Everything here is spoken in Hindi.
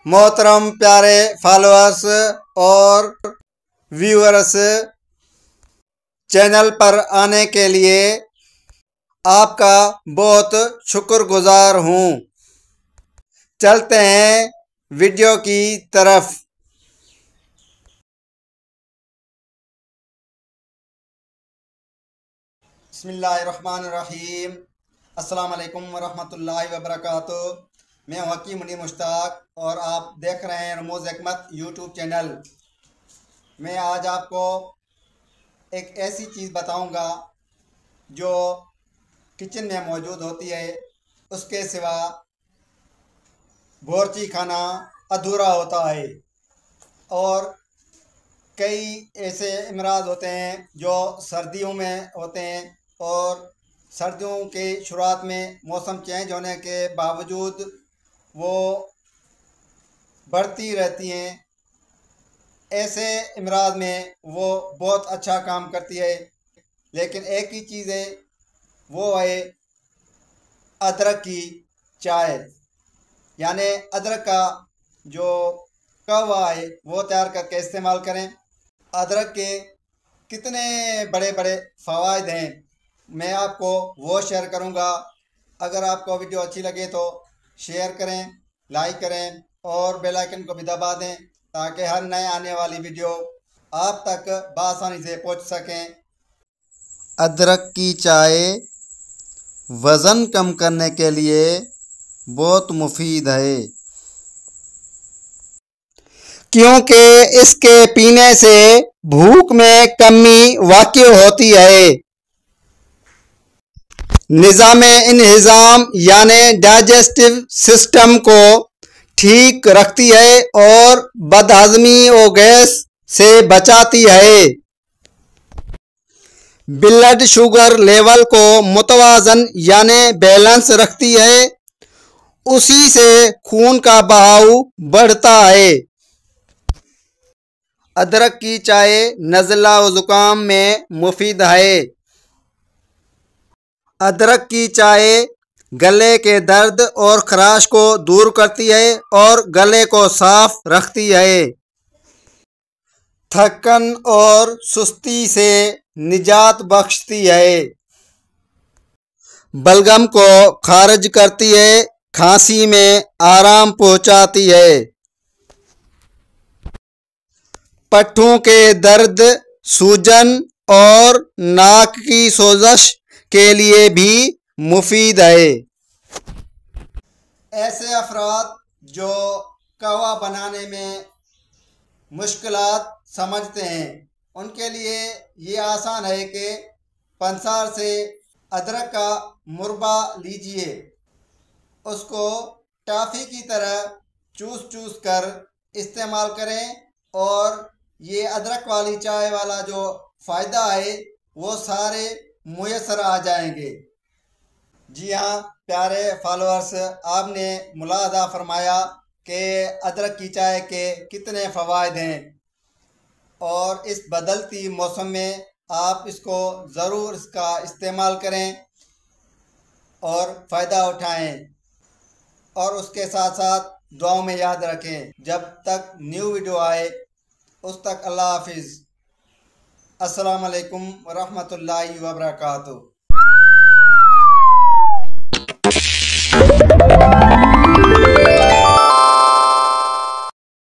मोहतरम प्यारे फॉलोअर्स और व्यूअर्स, चैनल पर आने के लिए आपका बहुत शुक्रगुजार हूँ। चलते हैं वीडियो की तरफ। बिस्मिल्लाहिर्रहमानिर्रहीम। अस्सलाम वालेकुम वरहमतुल्लाहि वबरकातुहू। मैं हूँ हकीम मुनीर मुश्ताक और आप देख रहे हैं रमूज़ हिकमत यूट्यूब चैनल। मैं आज आपको एक ऐसी चीज़ बताऊंगा जो किचन में मौजूद होती है, उसके सिवा बावर्ची खाना अधूरा होता है। और कई ऐसे अमराज होते हैं जो सर्दियों में होते हैं और सर्दियों के शुरुआत में मौसम चेंज होने के बावजूद वो बढ़ती रहती हैं। ऐसे अमराज में वो बहुत अच्छा काम करती है, लेकिन एक ही चीज़ है, वो है अदरक की चाय। यानी अदरक का जो कहवा है वो तैयार करके इस्तेमाल करें। अदरक के कितने बड़े बड़े फ़वाइद हैं, मैं आपको वो शेयर करूंगा। अगर आपको वीडियो अच्छी लगे तो शेयर करें, लाइक करें और बेल आइकन को भी दबा दें ताकि हर नए आने वाली वीडियो आप तक बआसानी से पहुंच सकें। अदरक की चाय वज़न कम करने के लिए बहुत मुफीद है, क्योंकि इसके पीने से भूख में कमी वाक़ई होती है। निज़ाम यानी डाइजेस्टिव सिस्टम को ठीक रखती है और बदहज़मी और गैस से बचाती है। ब्लड शुगर लेवल को मुतवाज़न यानी बैलेंस रखती है, उसी से खून का बहाव बढ़ता है। अदरक की चाय नज़ला व ज़ुकाम में मुफीद है। अदरक की चाय गले के दर्द और खराश को दूर करती है और गले को साफ रखती है। थकन और सुस्ती से निजात बख्शती है। बलगम को खारिज करती है, खांसी में आराम पहुंचाती है। पट्ठों के दर्द, सूजन और नाक की सोजश के लिए भी मुफीद है। ऐसे अफराद जो कहवा बनाने में मुश्किलात समझते हैं, उनके लिए ये आसान है कि पंसार से अदरक का मुरब्बा लीजिए, उसको टॉफ़ी की तरह चूस चूस कर इस्तेमाल करें और ये अदरक वाली चाय वाला जो फ़ायदा है वो सारे मुयस्सर आ जाएंगे। जी हाँ प्यारे फॉलोअर्स, आपने मुलाहजा फरमाया कि अदरक की चाय के कितने फ़वाइद हैं और इस बदलती मौसम में आप इसको ज़रूर इसका इस्तेमाल करें और फ़ायदा उठाएं। और उसके साथ साथ दुआओं में याद रखें। जब तक न्यू वीडियो आए उस तक अल्लाह हाफिज़। अस्सलाम वालेकुम वरहमतुल्लाहि वबरकातुहू।